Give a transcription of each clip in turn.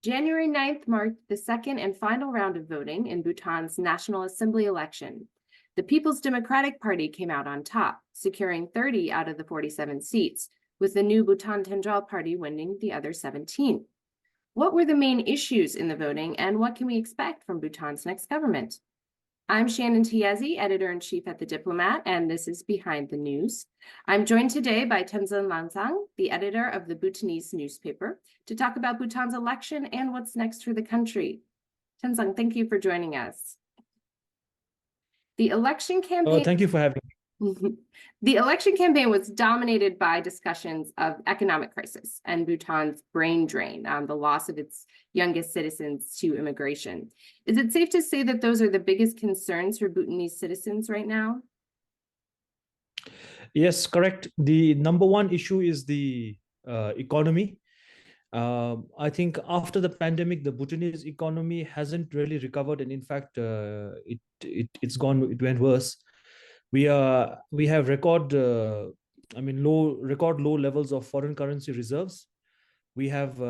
January 9th marked the second and final round of voting in Bhutan's National Assembly election. The People's Democratic Party came out on top, securing 30 out of the 47 seats, with the new Bhutan Tendrel Party winning the other 17. What were the main issues in the voting, and what can we expect from Bhutan's next government? I'm Shannon, editor-in-chief at the Diplomat, and this is Behind the News. I'm joined today by Tenzing Lamsang, the editor of the Bhutanese newspaper, to talk about Bhutan's election and what's next for the country. Tenzing, thank you for joining us. The election campaign. Thank you for having me. The election campaign was dominated by discussions of economic crisis and Bhutan's brain drain, the loss of its youngest citizens to immigration. Is it safe to say that those are the biggest concerns for Bhutanese citizens right now? Yes, correct. The number one issue is the economy. I think after the pandemic, the Bhutanese economy hasn't really recovered, and in fact, it went worse. We have record low levels of foreign currency reserves. We have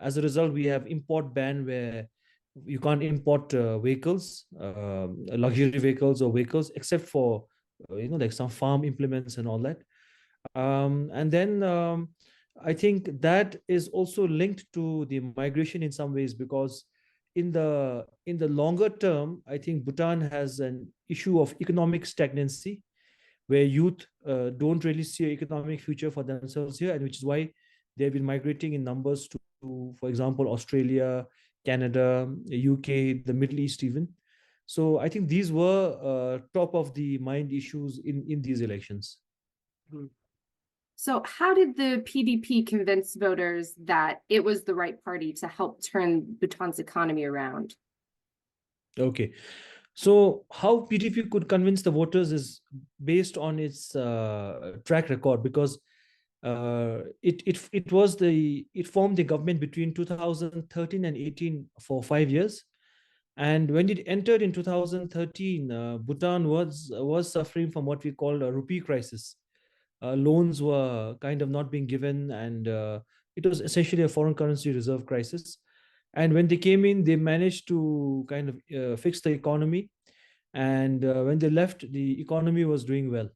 as a result, we have import ban where you can't import vehicles, luxury vehicles or vehicles, except for like some farm implements and all that. And then I think that is also linked to the migration in some ways, because in the longer term, I think Bhutan has an issue of economic stagnancy, where youth don't really see an economic future for themselves here, and which is why they've been migrating in numbers to, for example, Australia, Canada, UK, the Middle East even. So I think these were top of the mind issues in these elections. So how did the PDP convince voters that it was the right party to help turn Bhutan's economy around? Okay. So how PDP could convince the voters is based on its track record, because it formed the government between 2013 and 18 for 5 years. And when it entered in 2013, Bhutan was suffering from what we call a rupee crisis. Loans were kind of not being given, and it was essentially a foreign currency reserve crisis. And when they came in, they managed to kind of fix the economy. And when they left, the economy was doing well.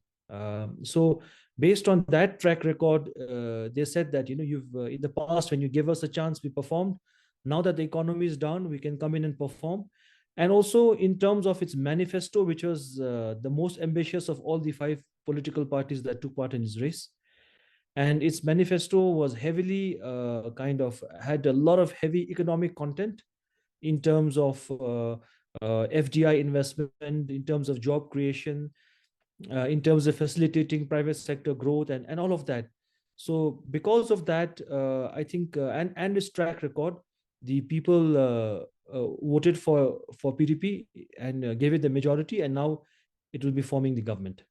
So based on that track record, they said that, you've in the past, when you gave us a chance, we performed. Now that the economy is down, we can come in and perform. And also in terms of its manifesto, which was the most ambitious of all the 5 political parties that took part in this race. And its manifesto was heavily had a lot of heavy economic content in terms of FDI investment, in terms of job creation, in terms of facilitating private sector growth, and all of that. So because of that, I think, and its track record, the people voted for PDP and gave it the majority, and now it will be forming the government.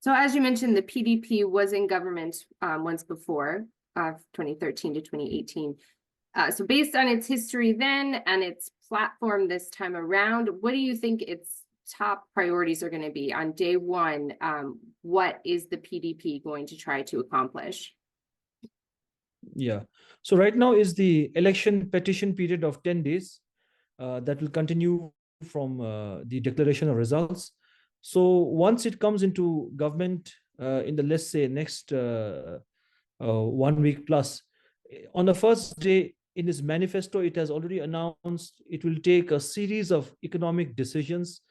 So as you mentioned, the PDP was in government once before, 2013 to 2018. So based on its history then and its platform this time around, what do you think its top priorities are going to be on day one? What is the PDP going to try to accomplish? Yeah. So right now is the election petition period of 10 days that will continue from the declaration of results. So once it comes into government in the, let's say, next 1 week plus, on the first day in its manifesto, it has already announced it will take a series of economic decisions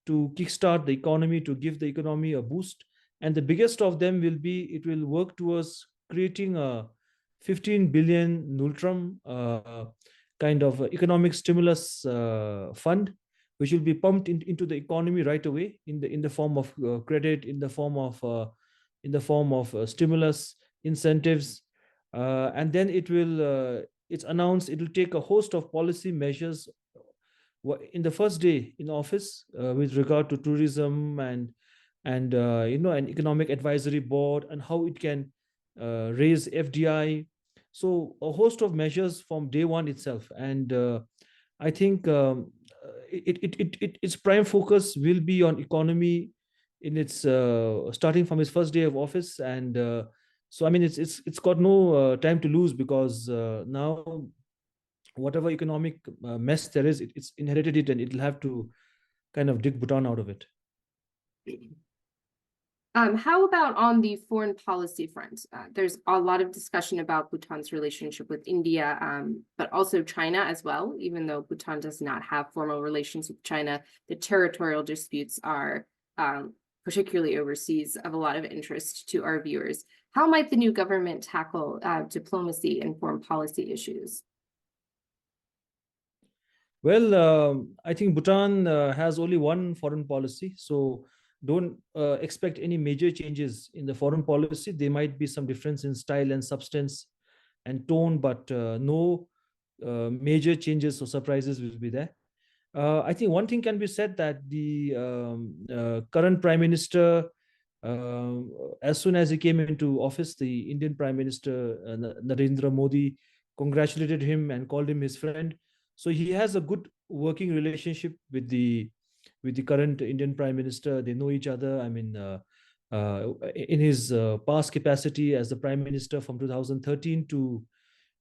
to kickstart the economy, to give the economy a boost. And the biggest of them will be, it will work towards creating a 15 billion Nultram kind of economic stimulus fund, which will be pumped into the economy right away in the form of credit, in the form of stimulus incentives, and then it's announced it will take a host of policy measures in the first day in office with regard to tourism and an economic advisory board and how it can raise FDI. So a host of measures from day one itself, and I think its prime focus will be on economy in its starting from its first day of office, and So I mean, it's got no time to lose, because now whatever economic mess there is, it's inherited it, and it'll have to kind of dig Bhutan out of it. How about on the foreign policy front? There's a lot of discussion about Bhutan's relationship with India, but also China as well. Even though Bhutan does not have formal relations with China, the territorial disputes are, particularly overseas, of a lot of interest to our viewers. How might the new government tackle diplomacy and foreign policy issues? Well, I think Bhutan has only one foreign policy, so don't expect any major changes in the foreign policy. There might be some difference in style and substance and tone, but no major changes or surprises will be there. I think one thing can be said, that the current prime minister, as soon as he came into office, the Indian Prime Minister Narendra Modi congratulated him and called him his friend. So he has a good working relationship with the current Indian Prime Minister. They know each other. I mean, in his past capacity as the Prime Minister from 2013 to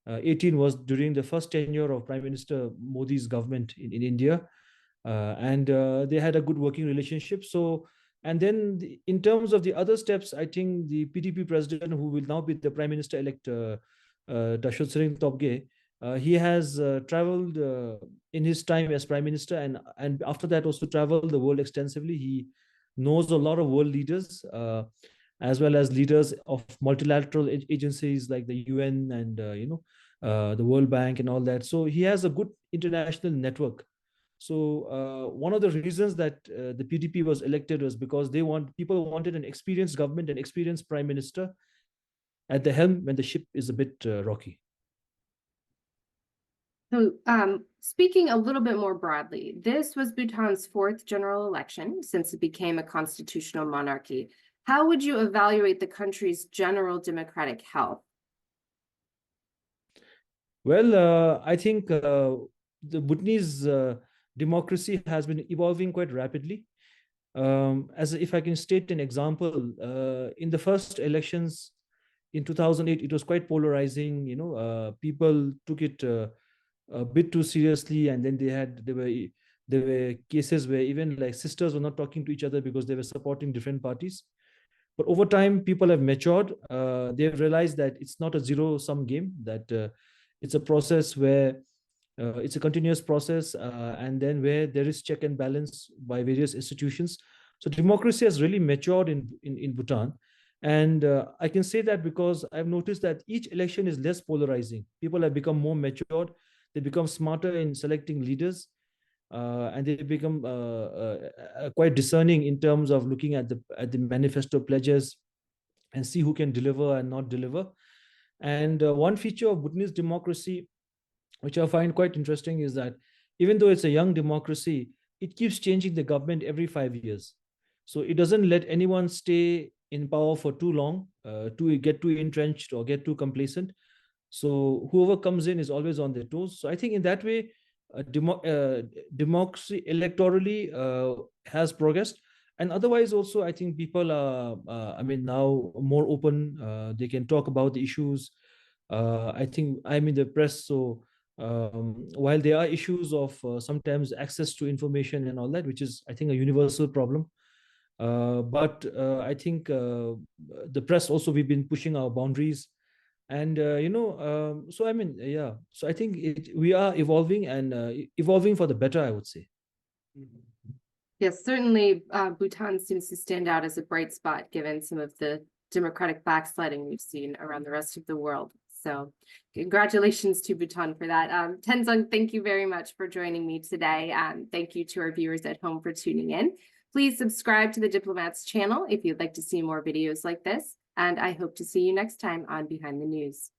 18 was during the first tenure of Prime Minister Modi's government in India, and they had a good working relationship. So, and then in terms of the other steps, I think the PDP president, who will now be the Prime Minister elect, Dashot Sering Tobge, he has traveled in his time as prime minister, and after that also traveled the world extensively. He knows a lot of world leaders, as well as leaders of multilateral agencies like the UN and the World Bank and all that. So he has a good international network. So one of the reasons that the PDP was elected was because people wanted an experienced government, an experienced prime minister at the helm when the ship is a bit rocky. So, speaking a little bit more broadly, this was Bhutan's fourth general election since it became a constitutional monarchy. How would you evaluate the country's general democratic health? Well, I think the Bhutanese democracy has been evolving quite rapidly. As if I can state an example, in the first elections in 2008, it was quite polarizing. People took it a bit too seriously, and then there were cases where even like sisters were not talking to each other because they were supporting different parties. But over time, people have matured. They've realized that it's not a zero-sum game, that it's a process where it's a continuous process, and then where there is check and balance by various institutions. So democracy has really matured in Bhutan. And I can say that because I've noticed that each election is less polarizing. People have become more matured. They become smarter in selecting leaders, and they become quite discerning in terms of looking at the manifesto pledges and see who can deliver and not deliver. And one feature of Bhutanese democracy, which I find quite interesting, is that even though it's a young democracy, it keeps changing the government every 5 years. So it doesn't let anyone stay in power for too long, to get too entrenched or get too complacent. So whoever comes in is always on their toes. So I think in that way, democracy electorally has progressed. And otherwise also, I think people are, I mean, now more open. They can talk about the issues. I think I'm in the press, so while there are issues of sometimes access to information and all that, which is, I think, a universal problem, but I think the press also, we've been pushing our boundaries, and so I mean, yeah. So I think we are evolving, and evolving for the better, I would say. Yes, certainly Bhutan seems to stand out as a bright spot given some of the democratic backsliding we've seen around the rest of the world. So congratulations to Bhutan for that. Tenzing, thank you very much for joining me today. Thank you to our viewers at home for tuning in. Please subscribe to the Diplomat's channel if you'd like to see more videos like this. And I hope to see you next time on Behind the News.